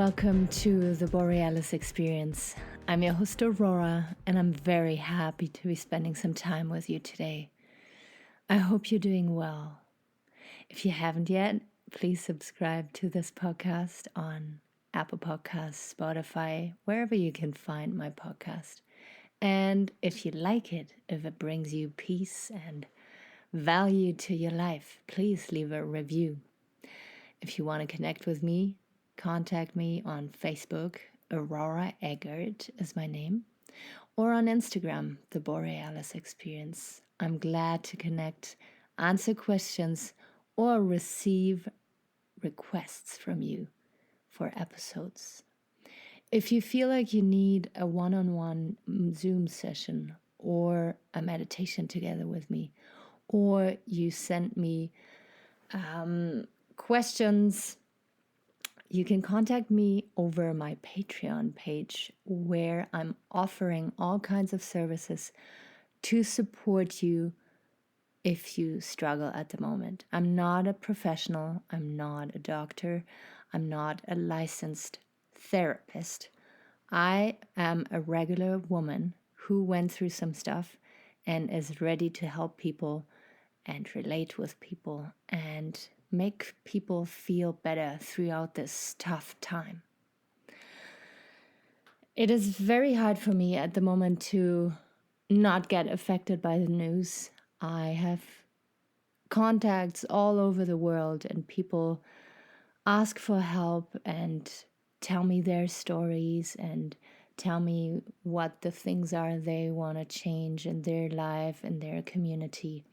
Welcome to the Borealis Experience. I'm your host Aurora, and I'm very happy to be spending some time with you today. I hope you're doing well. If you haven't yet, please subscribe to this podcast on Apple Podcasts, Spotify, wherever you can find my podcast. And if you like it, if it brings you peace and value to your life, please leave a review. If you want to connect with me, contact me on Facebook. Aurora Eggert is my name. Or on Instagram, The Borealis Experience. I'm glad to connect, answer questions, or receive requests from you for episodes. If you feel like you need a one-on-one Zoom session or a meditation together with me, or you send me questions, you can contact me over my Patreon page, where I'm offering all kinds of services to support you if you struggle at the moment. I'm not a professional. I'm not a doctor. I'm not a licensed therapist. I am a regular woman who went through some stuff and is ready to help people and relate with people and make people feel better throughout this tough time. It is very hard for me at the moment to not get affected by the news. I have contacts all over the world, and people ask for help and tell me their stories and tell me what the things are they want to change in their life and their community.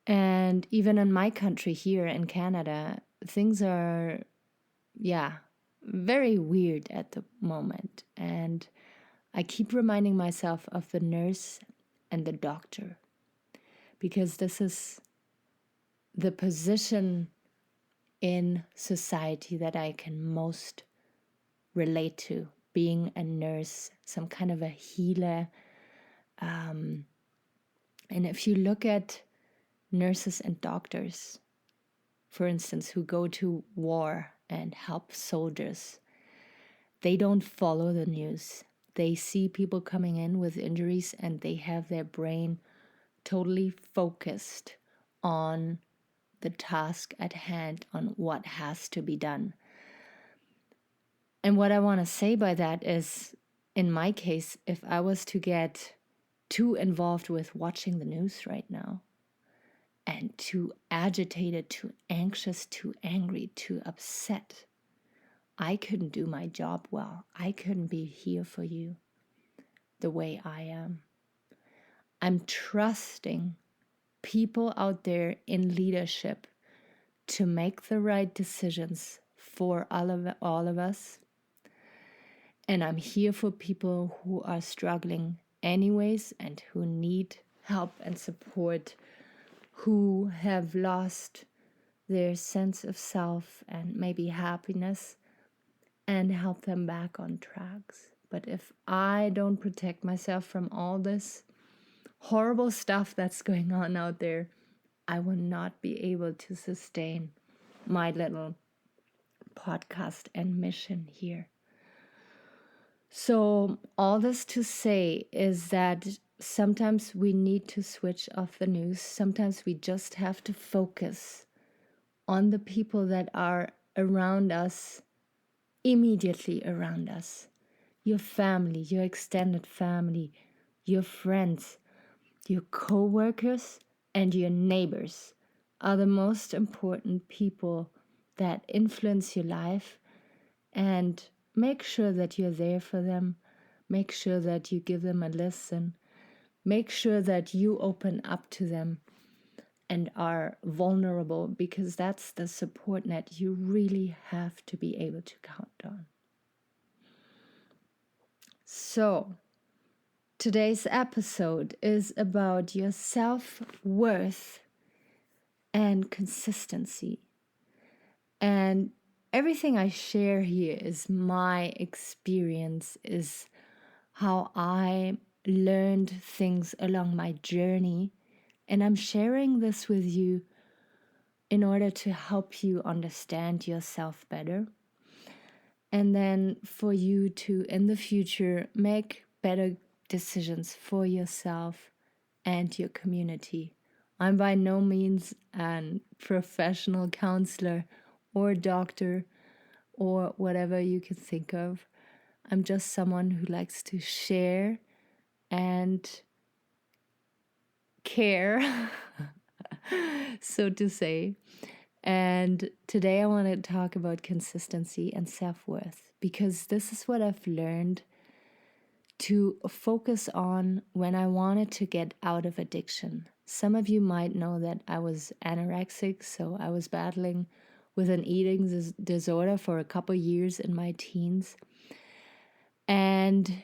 And even in my country here in Canada, things are, very weird at the moment. And I keep reminding myself of the nurse and the doctor, because this is the position in society that I can most relate to, being a nurse, some kind of a healer. And if you look at nurses and doctors, for instance, who go to war and help soldiers, they don't follow the news. They see people coming in with injuries and they have their brain totally focused on the task at hand, on what has to be done. And what I want to say by that is, in my case, if I was to get too involved with watching the news right now, and too agitated, too anxious, too angry, too upset, I couldn't do my job well. I couldn't be here for you the way I am. I'm trusting people out there in leadership to make the right decisions for all of us. And I'm here for people who are struggling anyways and who need help and support, who have lost their sense of self and maybe happiness, and help them back on tracks. But if I don't protect myself from all this horrible stuff that's going on out there, I will not be able to sustain my little podcast and mission here. So all this to say is that sometimes we need to switch off the news. Sometimes we just have to focus on the people that are around us, immediately around us. Your family, your extended family, your friends, your co-workers, and your neighbors are the most important people that influence your life. And make sure that you're there for them. Make sure that you give them a listen. Make sure that you open up to them and are vulnerable, because that's the support net you really have to be able to count on. So, today's episode is about your self-worth and consistency. And everything I share here is my experience, is how I learned things along my journey. And I'm sharing this with you in order to help you understand yourself better. And then for you to, in the future, make better decisions for yourself and your community. I'm by no means a professional counselor or doctor or whatever you can think of. I'm just someone who likes to share and care, so to say. And today I want to talk about consistency and self-worth, because this is what I've learned to focus on when I wanted to get out of addiction. Some of you might know that I was anorexic, so I was battling with an eating disorder for a couple years in my teens, and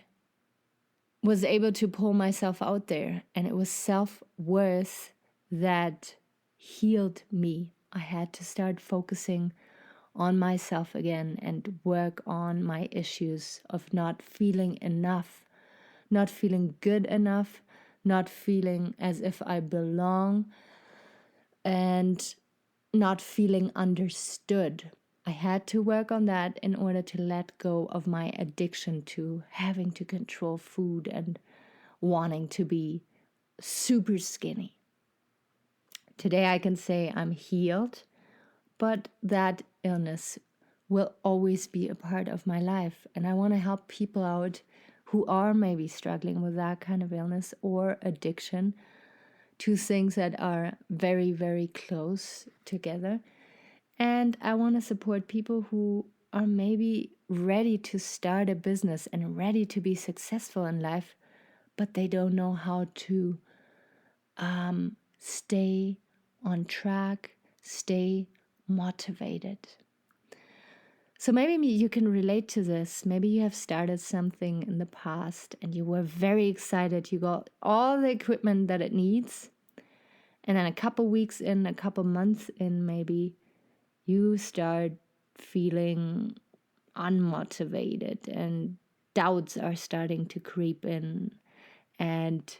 was able to pull myself out there. And it was self-worth that healed me. I had to start focusing on myself again and work on my issues of not feeling enough, not feeling good enough, not feeling as if I belong, and not feeling understood. I had to work on that in order to let go of my addiction to having to control food and wanting to be super skinny. Today I can say I'm healed, but that illness will always be a part of my life. And I want to help people out who are maybe struggling with that kind of illness or addiction, two things that are very, very close together. And I want to support people who are maybe ready to start a business and ready to be successful in life, but they don't know how to stay on track, stay motivated. So maybe you can relate to this. Maybe you have started something in the past and you were very excited. You got all the equipment that it needs. And then a couple weeks in, a couple months in, maybe you start feeling unmotivated and doubts are starting to creep in. And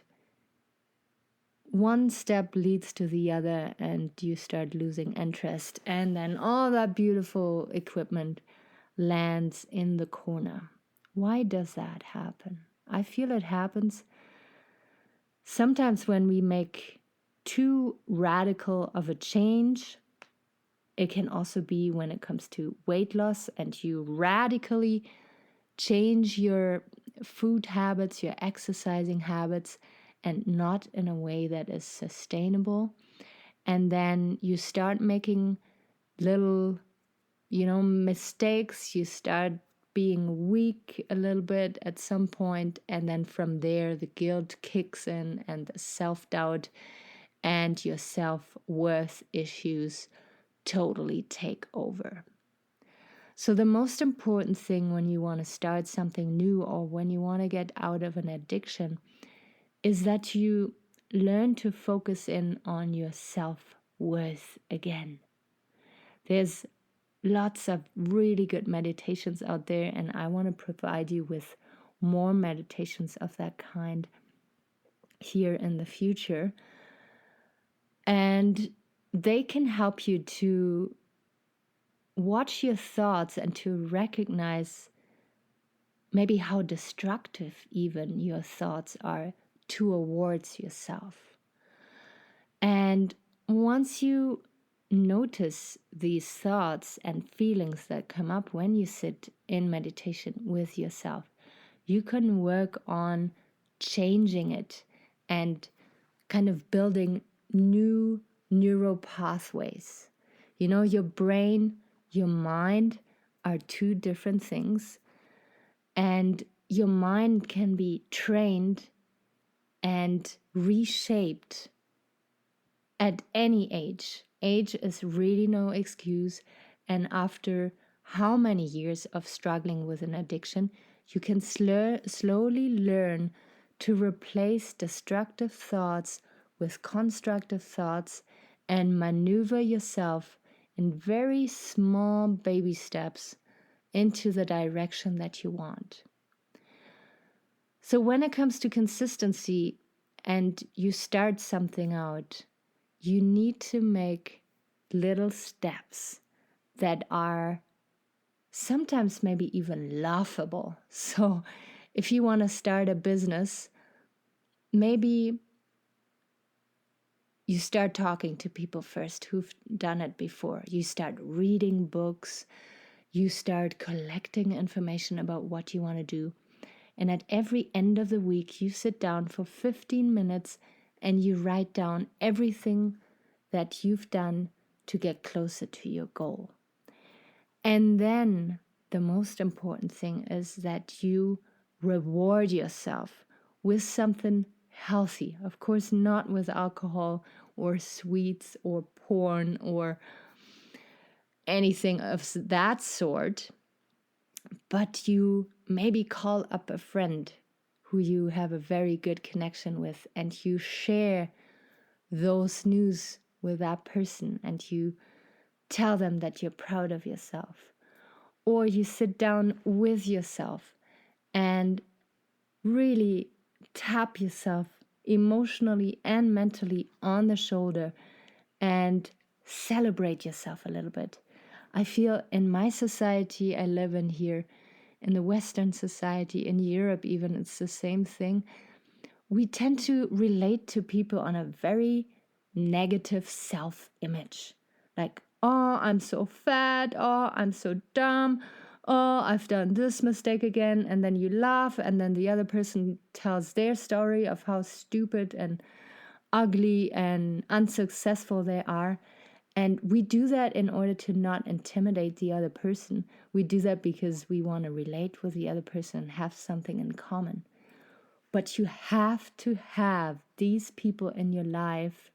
one step leads to the other and you start losing interest. And then all that beautiful equipment lands in the corner. Why does that happen? I feel it happens sometimes when we make too radical of a change. It can also be when it comes to weight loss and you radically change your food habits, your exercising habits, and not in a way that is sustainable. And then you start making little, mistakes. You start being weak a little bit at some point, and then from there the guilt kicks in and the self-doubt and your self-worth issues totally take over. So the most important thing when you want to start something new or when you want to get out of an addiction is that you learn to focus in on your self-worth again. There's lots of really good meditations out there, and I want to provide you with more meditations of that kind here in the future. And they can help you to watch your thoughts and to recognize maybe how destructive even your thoughts are towards yourself. And once you notice these thoughts and feelings that come up when you sit in meditation with yourself, you can work on changing it and kind of building new neural pathways. Your brain, your mind are two different things, and your mind can be trained and reshaped at any age. Age is really no excuse, and after how many years of struggling with an addiction, you can slowly learn to replace destructive thoughts with constructive thoughts and maneuver yourself in very small baby steps into the direction that you want. So when it comes to consistency and you start something out, you need to make little steps that are sometimes maybe even laughable. So if you want to start a business, maybe you start talking to people first who've done it before. You start reading books. You start collecting information about what you want to do. And at every end of the week, you sit down for 15 minutes and you write down everything that you've done to get closer to your goal. And then the most important thing is that you reward yourself with something healthy. Of course, not with alcohol or sweets or porn or anything of that sort, but you maybe call up a friend who you have a very good connection with and you share those news with that person and you tell them that you're proud of yourself. Or you sit down with yourself and really tap yourself emotionally and mentally on the shoulder and celebrate yourself a little bit. I feel in my society I live in here, in the Western society, in Europe even, it's the same thing. We tend to relate to people on a very negative self-image. Like, oh, I'm so fat. Oh, I'm so dumb. Oh, I've done this mistake again. And then you laugh, and then the other person tells their story of how stupid and ugly and unsuccessful they are. And we do that in order to not intimidate the other person. We do that because we want to relate with the other person and have something in common. But you have to have these people in your life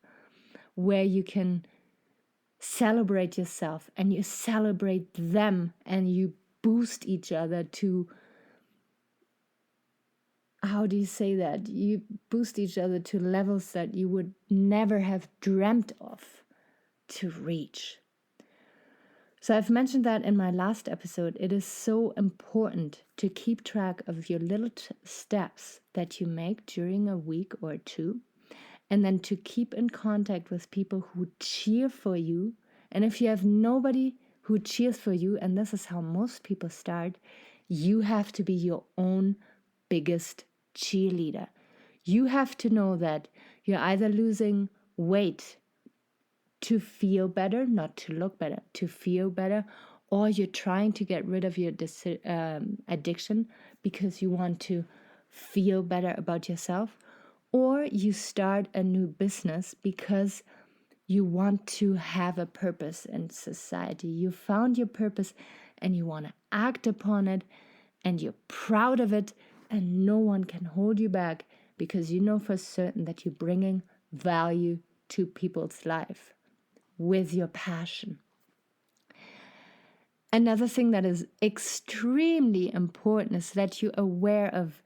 where you can celebrate yourself and you celebrate them and you boost each other to, how do you say that? You boost each other to levels that you would never have dreamt of to reach. So I've mentioned that in my last episode. It is so important to keep track of your little steps that you make during a week or two, and then to keep in contact with people who cheer for you. And if you have nobody who cheers for you, and this is how most people start, you have to be your own biggest cheerleader. You have to know that you're either losing weight to feel better, not to look better, to feel better, or you're trying to get rid of your addiction because you want to feel better about yourself, or you start a new business because you want to have a purpose in society. You found your purpose and you want to act upon it and you're proud of it and no one can hold you back because you know for certain that you're bringing value to people's life with your passion. Another thing that is extremely important is that you're aware of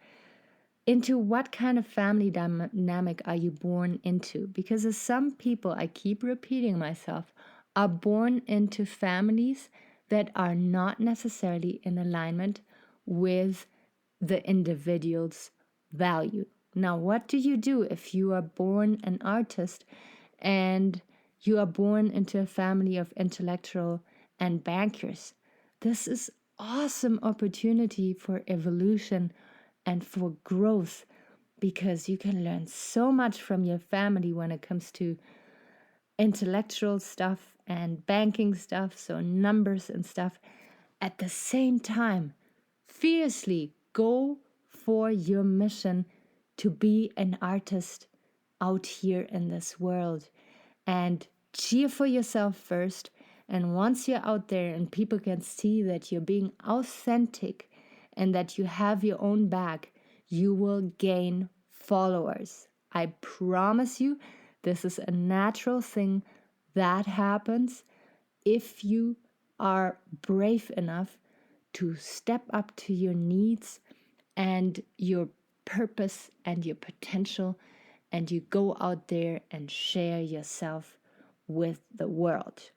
into what kind of family dynamic are you born into? Because as some people, I keep repeating myself, are born into families that are not necessarily in alignment with the individual's value. Now, what do you do if you are born an artist and you are born into a family of intellectual and bankers? This is awesome opportunity for evolution and for growth, because you can learn so much from your family when it comes to intellectual stuff and banking stuff, so numbers and stuff. At the same time, fiercely go for your mission to be an artist out here in this world and cheer for yourself first. And once you're out there and people can see that you're being authentic and that you have your own back, you will gain followers. I promise you, this is a natural thing that happens if you are brave enough to step up to your needs and your purpose and your potential, and you go out there and share yourself with the world.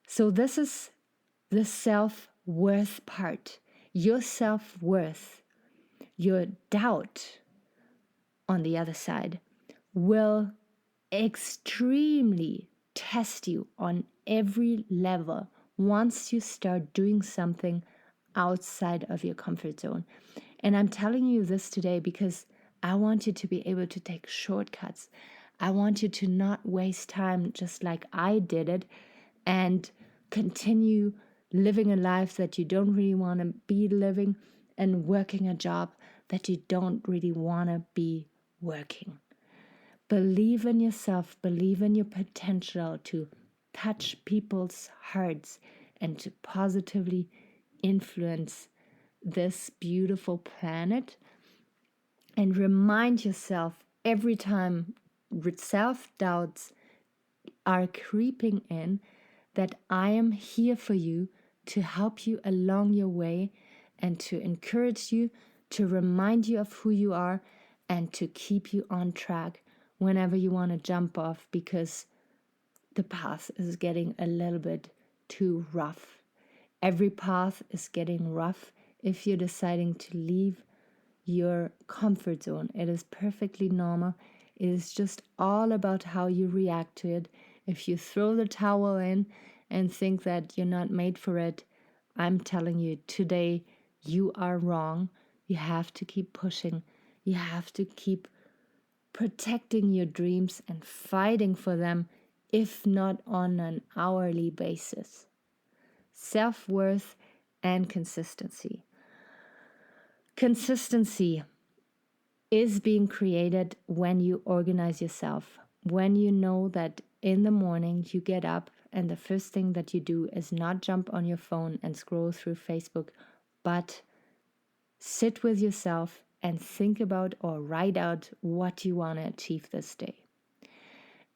So this is the self-worth part. Your self-worth, your doubt on the other side will extremely test you on every level once you start doing something outside of your comfort zone. And I'm telling you this today because I want you to be able to take shortcuts. I want you to not waste time just like I did it and continue living a life that you don't really want to be living and working a job that you don't really want to be working. Believe in yourself, believe in your potential to touch people's hearts and to positively influence this beautiful planet. And remind yourself every time self-doubts are creeping in that I am here for you to help you along your way and to encourage you, to remind you of who you are, and to keep you on track whenever you want to jump off, because the path is getting a little bit too rough. Every path is getting rough if you're deciding to leave your comfort zone. It is perfectly normal. It is just all about how you react to it. If you throw the towel in and think that you're not made for it, I'm telling you today, you are wrong. You have to keep pushing. You have to keep protecting your dreams and fighting for them, if not on an hourly basis. Self-worth and consistency. Consistency is being created when you organize yourself, when you know that in the morning you get up and the first thing that you do is not jump on your phone and scroll through Facebook, but sit with yourself and think about or write out what you want to achieve this day.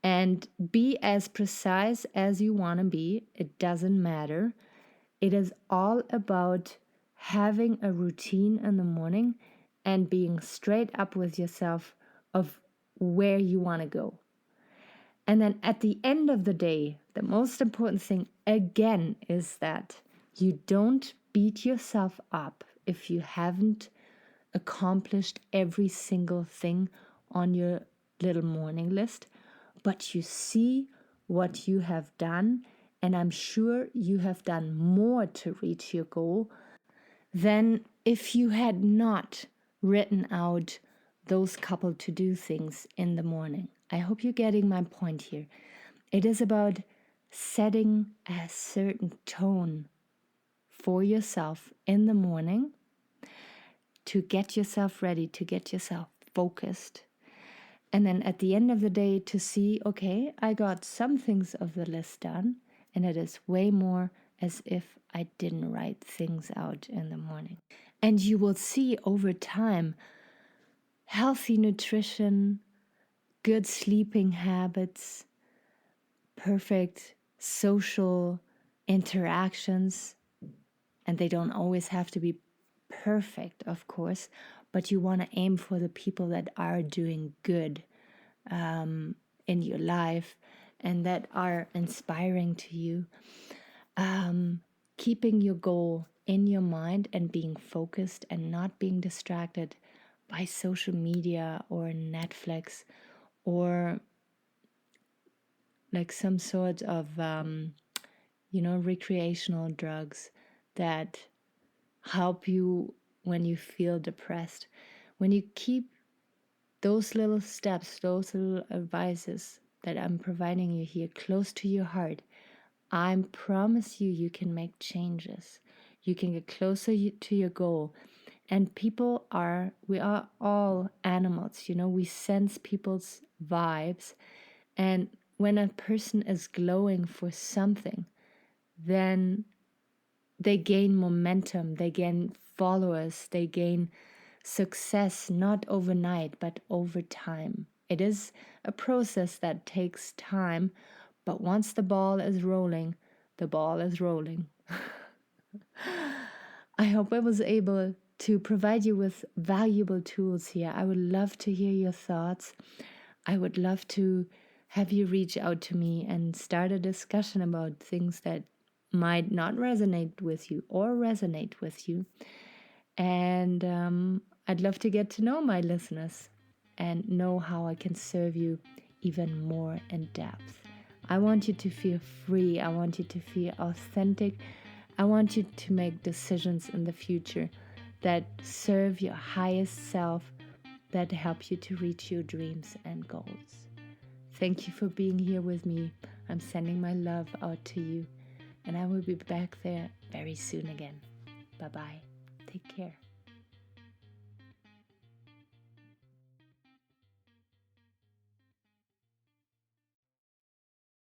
And be as precise as you want to be. It doesn't matter. It is all about having a routine in the morning and being straight up with yourself of where you want to go. And then at the end of the day, the most important thing again is that you don't beat yourself up if you haven't accomplished every single thing on your little morning list, but you see what you have done, and I'm sure you have done more to reach your goal than if you had not written out those couple to-do things in the morning. I hope you're getting my point here. It is about setting a certain tone for yourself in the morning to get yourself ready, to get yourself focused. And then at the end of the day to see, okay, I got some things of the list done, and it is way more as if I didn't write things out in the morning. And you will see over time healthy nutrition, good sleeping habits, perfect social interactions. And they don't always have to be perfect, of course, but you want to aim for the people that are doing good in your life and that are inspiring to you. Keeping your goal in your mind and being focused and not being distracted by social media or Netflix or like some sort of, recreational drugs that help you when you feel depressed. When you keep those little steps, those little advices that I'm providing you here close to your heart, I promise you, you can make changes. You can get closer to your goal. And we are all animals, we sense people's vibes. And when a person is glowing for something, then they gain momentum, they gain followers, they gain success, not overnight, but over time. It is a process that takes time, but once the ball is rolling, the ball is rolling. I hope I was able to provide you with valuable tools here. I would love to hear your thoughts. I would love to have you reach out to me and start a discussion about things that might not resonate with you or resonate with you. And I'd love to get to know my listeners and know how I can serve you even more in depth. I want you to feel free. I want you to feel authentic. I want you to make decisions in the future that serve your highest self, that help you to reach your dreams and goals. Thank you for being here with me. I'm sending my love out to you, and I will be back there very soon again. Bye-bye. Take care.